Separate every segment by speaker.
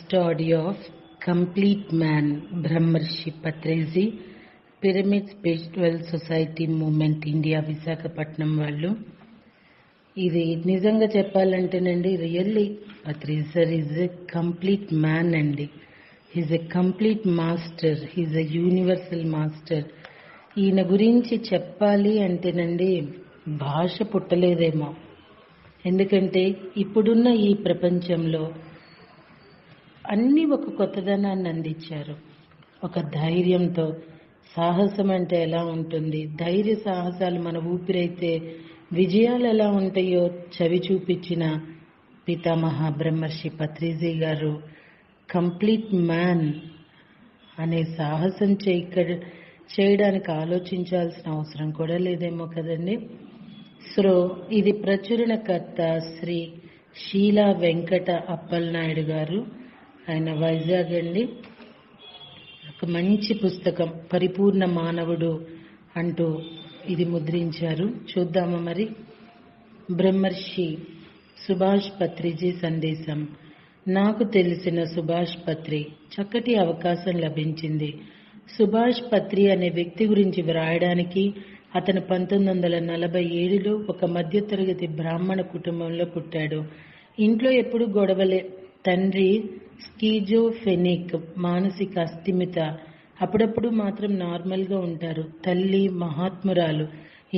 Speaker 1: First audio of complete man Brahmarshi Patriji pyramid spiritual society movement India Visakhapatnam వాళ్ళు. ఇది నిజంగా చెప్పాలంటేనండి, really Patriji sir is a complete man అండి. Is a complete master, is a universal master. ఈయన గురించి చెప్పాలి అంటేనండి భాష పుట్టలేదేమో. ఎందుకంటే ఇప్పుడున్న ఈ ప్రపంచంలో అన్నీ ఒక కొత్తదనాన్ని అందించారు. ఒక ధైర్యంతో. సాహసం అంటే ఎలా ఉంటుంది, ధైర్య సాహసాలు మన ఊపిరైతే విజయాలు ఎలా ఉంటాయో చవి చూపించిన పితామహ బ్రహ్మర్షి పత్రిజీ గారు కంప్లీట్ మ్యాన్ అనే సాహసం చేయడానికి ఆలోచించాల్సిన అవసరం కూడా లేదేమో కదండి. సో ఇది ప్రచురణకర్త శ్రీ షీలా వెంకట అప్పలనాయుడు గారు. ఆయన వైజాగ్ అండి. ఒక మంచి పుస్తకం పరిపూర్ణ మానవుడు అంటూ ఇది ముద్రించారు. చూద్దామా మరి. బ్రహ్మర్షి సుభాష్ పత్రిజీ సందేశం. నాకు తెలిసిన సుభాష్ పత్రి చక్కటి అవకాశం లభించింది. సుభాష్ పత్రి అనే వ్యక్తి గురించి వ్రాయడానికి అతను 1947లో ఒక మధ్యతరగతి బ్రాహ్మణ కుటుంబంలో పుట్టాడు. ఇంట్లో ఎప్పుడు గొడవలే. తండ్రి స్కీజోఫెనిక్, మానసిక అస్థిమిత. అప్పుడప్పుడు మాత్రం నార్మల్గా ఉంటారు. తల్లి మహాత్మురాలు.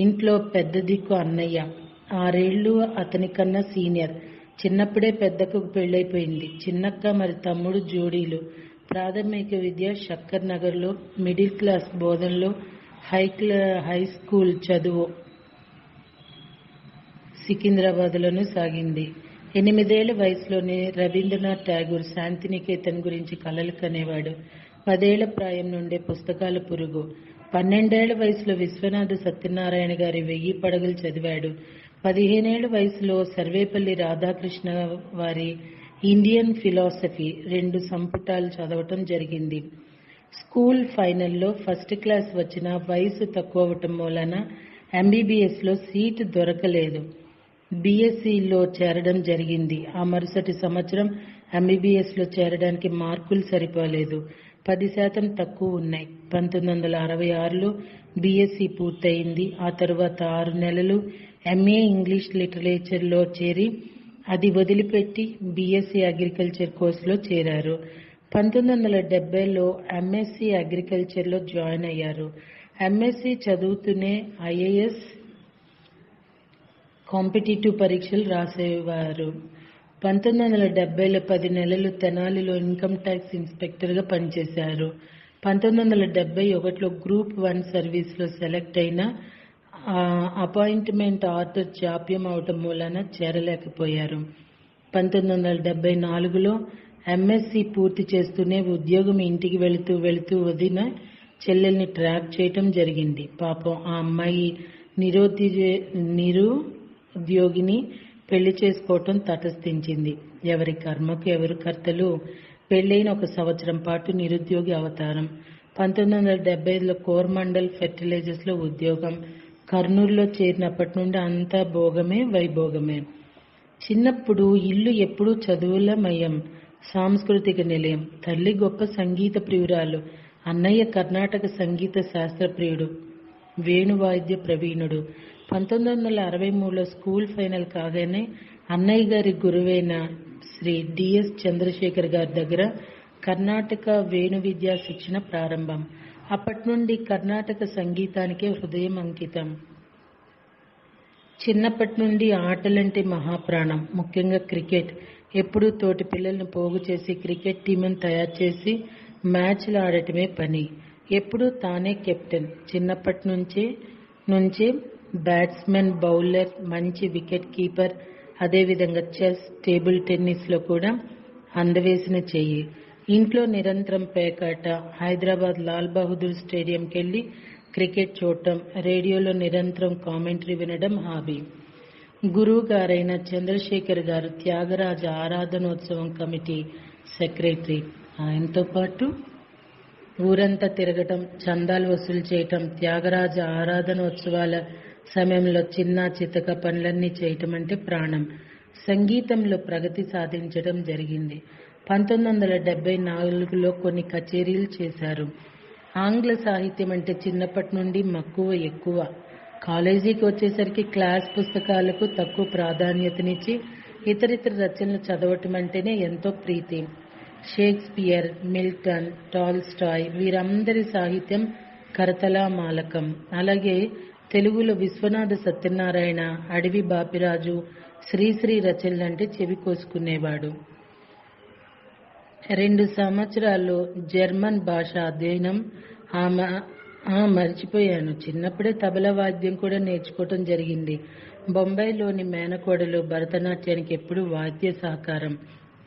Speaker 1: ఇంట్లో పెద్ద దిక్కు అన్నయ్య. 6 ఏళ్ళు అతని కన్నా సీనియర్. చిన్నప్పుడే పెద్దకు పెళ్ళైపోయింది. చిన్నక్క మరి తమ్ముడు జోడీలు. ప్రాథమిక విద్య శక్కర్ నగర్లో, మిడిల్ క్లాస్ బోధనలో, హై స్కూల్ చదువు సికింద్రాబాద్లోనూ సాగింది. 8 ఏళ్ల వయసులోనే రవీంద్రనాథ్ ఠాగూర్ శాంతినికేతన్ గురించి కలలు కనేవాడు. 10 ఏళ్ల ప్రాయం నుండే పుస్తకాల పురుగు. 12 ఏళ్ల వయసులో విశ్వనాథ సత్యనారాయణ గారి 1000 పడగలు చదివాడు. 15 ఏళ్ల వయసులో సర్వేపల్లి రాధాకృష్ణ వారి ఇండియన్ ఫిలాసఫీ 2 సంపుటాలు చదవటం జరిగింది. స్కూల్ ఫైనల్లో ఫస్ట్ క్లాస్ వచ్చిన వయసు తక్కువ అవటం మూలన ఎంబీబీఎస్లో సీటు దొరకలేదు. బీఎస్సీలో చేరడం జరిగింది. ఆ మరుసటి సంవత్సరం ఎంబీబీఎస్లో చేరడానికి మార్కులు సరిపోలేదు. 10% తక్కువ ఉన్నాయి. 1966లో బీఎస్సీ పూర్తయింది. ఆ తరువాత 6 నెలలు ఎంఏ ఇంగ్లీష్ లిటరేచర్లో చేరి అది వదిలిపెట్టి బీఎస్సీ అగ్రికల్చర్ కోర్సులో చేరారు. 1970లో ఎంఎస్సీ అగ్రికల్చర్లో జాయిన్ అయ్యారు. ఎంఎస్సీ చదువుతూనే ఐఏఎస్ కాంపిటేటివ్ పరీక్షలు రాసేవారు. 1970లో 10 నెలలు తెనాలిలో ఇన్కమ్ ట్యాక్స్ ఇన్స్పెక్టర్గా పనిచేశారు. 1971లో గ్రూప్ 1 సర్వీస్లో సెలెక్ట్ అయిన అపాయింట్మెంట్ ఆర్డర్ జాప్యం అవటం మూలన చేరలేకపోయారు. 1974లో ఎంఎస్సీ పూర్తి చేస్తూనే ఉద్యోగం ఇంటికి వెళుతూ వదిన చెల్లెల్ని ట్రాప్ చేయటం జరిగింది. పాపం ఆ అమ్మాయి నిరుద్యోగిని పెళ్లి చేసుకోవటం తటస్థించింది. ఎవరి కర్మకు ఎవరు కర్తలు. పెళ్లైన 1 సంవత్సరం పాటు నిరుద్యోగి అవతారం. 1975లో కోరమండల్ ఫెర్టిలైజర్స్లో ఉద్యోగం. కర్నూలులో చేరినప్పటి నుండి అంతా భోగమే వైభోగమే. చిన్నప్పుడు ఇల్లు ఎప్పుడూ చదువులమయం, సాంస్కృతిక నిలయం. తల్లి గొప్ప సంగీత ప్రియురాలు. అన్నయ్య కర్ణాటక సంగీత శాస్త్ర ప్రియుడు, వేణువాద్య ప్రవీణుడు. 1963లో స్కూల్ ఫైనల్ కాగానే అన్నయ్య గారి గురువైన శ్రీ డిఎస్ చంద్రశేఖర్ గారి దగ్గర కర్ణాటక వేణు విద్యా శిక్షణ ప్రారంభం. అప్పటి నుండి కర్ణాటక సంగీతానికే హృదయం అంకితం. చిన్నప్పటి నుండి ఆటలంటే మహాప్రాణం. ముఖ్యంగా క్రికెట్. ఎప్పుడూ తోటి పిల్లలను పోగు చేసి క్రికెట్ టీంను తయారు చేసి మ్యాచ్లు ఆడటమే పని. ఎప్పుడూ తానే కెప్టెన్. చిన్నప్పటి నుంచే బ్యాట్స్మెన్, బౌలర్, మంచి వికెట్ కీపర్. అదేవిధంగా చెస్, టేబుల్ టెన్నిస్లో కూడా అందవేసిన చెయ్యి. ఇంట్లో నిరంతరం పేకాట. హైదరాబాద్ లాల్ బహదూర్ స్టేడియంకి వెళ్ళి క్రికెట్ చూడటం, రేడియోలో నిరంతరం కామెంటరీ వినడం హాబీ. గురువు గారైన చంద్రశేఖర్ గారు త్యాగరాజ ఆరాధనోత్సవం కమిటీ సెక్రటరీ. ఆయనతో పాటు ఊరంతా తిరగటం, చందాలు వసూలు చేయటం, త్యాగరాజ ఆరాధనోత్సవాల సమయంలో చిన్న చితక పనులన్నీ చేయటం అంటే ప్రాణం. సంగీతంలో ప్రగతి సాధించడం జరిగింది. 1974లో కొన్ని కచేరీలు చేశారు. ఆంగ్ల సాహిత్యం అంటే చిన్నప్పటి నుండి మక్కువ ఎక్కువ. కాలేజీకి వచ్చేసరికి క్లాస్ పుస్తకాలకు తక్కువ ప్రాధాన్యతనిచ్చి ఇతరితర రచనలు చదవటం అంటేనే ఎంతో ప్రీతి. షేక్స్పియర్, మిల్టన్, టాల్స్టాయ్ వీరందరి సాహిత్యం కరతలామాలకం. అలాగే తెలుగులో విశ్వనాథ సత్యనారాయణ, అడవి బాపిరాజు, శ్రీశ్రీ రచనలంటే చెవి కోసుకునేవాడు. 2 సంవత్సరాలు జర్మన్ భాష అధ్యయనం మర్చిపోయాను. చిన్నప్పుడే తబలా వాద్యం కూడా నేర్చుకోవటం జరిగింది. బొంబాయిలోని మేనకోడలు భరతనాట్యానికి ఎప్పుడూ వాద్య సహకారం.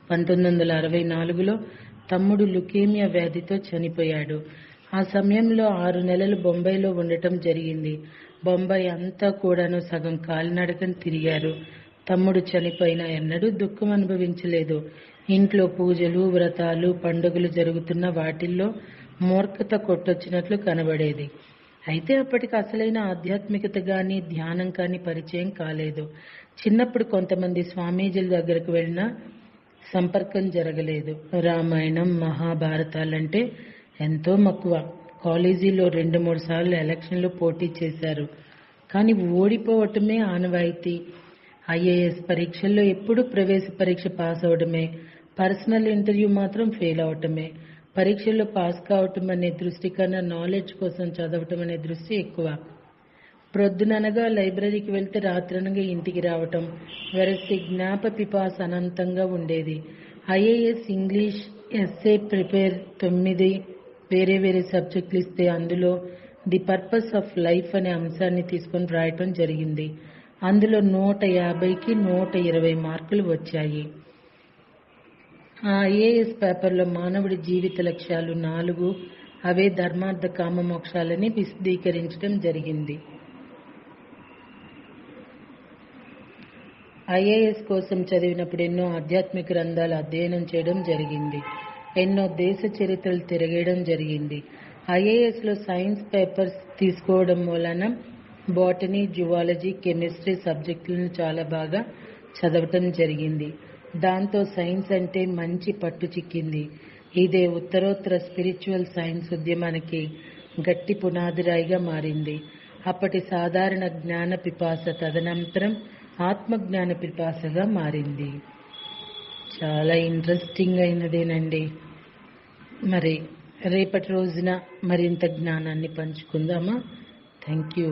Speaker 1: 1964లో తమ్ముడు లుకేమియా వ్యాధితో చనిపోయాడు. ఆ సమయంలో 6 నెలలు బొంబాయిలో ఉండటం జరిగింది. బొంబాయి అంతా కూడాను సగం కాలినడకన తిరిగారు. తమ్ముడు చనిపోయినా ఎన్నడూ దుఃఖం అనుభవించలేదు. ఇంట్లో పూజలు, వ్రతాలు, పండుగలు జరుగుతున్న వాటిల్లో మూర్ఖత కొట్టొచ్చినట్లు కనబడేది. అయితే అప్పటికి అసలైన ఆధ్యాత్మికత కానీ ధ్యానం కానీ పరిచయం కాలేదు. చిన్నప్పుడు కొంతమంది స్వామీజీల దగ్గరకు వెళ్ళినా సంపర్కం జరగలేదు. రామాయణం, మహాభారతాలంటే ఎంతో మక్కువ. కాలేజీలో 2-3 సార్లు ఎలక్షన్లో పోటీ చేశారు. కానీ ఓడిపోవటమే ఆనవాయితీ. ఐఏఎస్ పరీక్షల్లో ఎప్పుడూ ప్రవేశ పరీక్ష పాస్ అవడమే, పర్సనల్ ఇంటర్వ్యూ మాత్రం ఫెయిల్ అవటమే. పరీక్షల్లో పాస్ కావటం అనే దృష్టి కన్నా నాలెడ్జ్ కోసం చదవటం అనే దృష్టి ఎక్కువ. ప్రొద్దుననగా లైబ్రరీకి వెళ్తే రాత్రనగా ఇంటికి రావటం, వెరసి జ్ఞాప పిపాస అనంతంగా ఉండేది. ఐఏఎస్, ఇంగ్లీష్, ఎస్ఏ ప్రిపేర్ 9 వేరే వేరే సబ్జెక్టులు ఇస్తే అందులో ది పర్పస్ ఆఫ్ లైఫ్ అనే అంశాన్ని తీసుకొని రాయటం జరిగింది. అందులో 150కి 120 మార్కులు వచ్చాయి. ఆ ఐఏఎస్ పేపర్లో మానవుడి జీవిత లక్ష్యాలు 4, అవే ధర్మార్థ కామ మోక్షాలని విశదీకరించడం జరిగింది. ఐఏఎస్ కోసం చదివినప్పుడు ఎన్నో ఆధ్యాత్మిక గ్రంథాలు అధ్యయనం చేయడం జరిగింది. ఎన్నో దేశ చరిత్రలు తిరగేయడం జరిగింది. ఐఏఎస్లో సైన్స్ పేపర్స్ తీసుకోవడం వలన బాటనీ, జువాలజీ, కెమిస్ట్రీ సబ్జెక్టులను చాలా బాగా చదవటం జరిగింది. దాంతో సైన్స్ అంటే మంచి పట్టు చిక్కింది. ఇదే ఉత్తరోత్తర స్పిరిచువల్ సైన్స్ ఉద్యమానికి గట్టి పునాదిరాయిగా మారింది. అప్పటి సాధారణ జ్ఞాన పిపాస తదనంతరం ఆత్మజ్ఞాన పిపాసగా మారింది. చాలా ఇంట్రెస్టింగ్ అయినదేనండి. మరి రేపటి రోజున మరింత జ్ఞానాన్ని పంచుకుందామా? Thank you.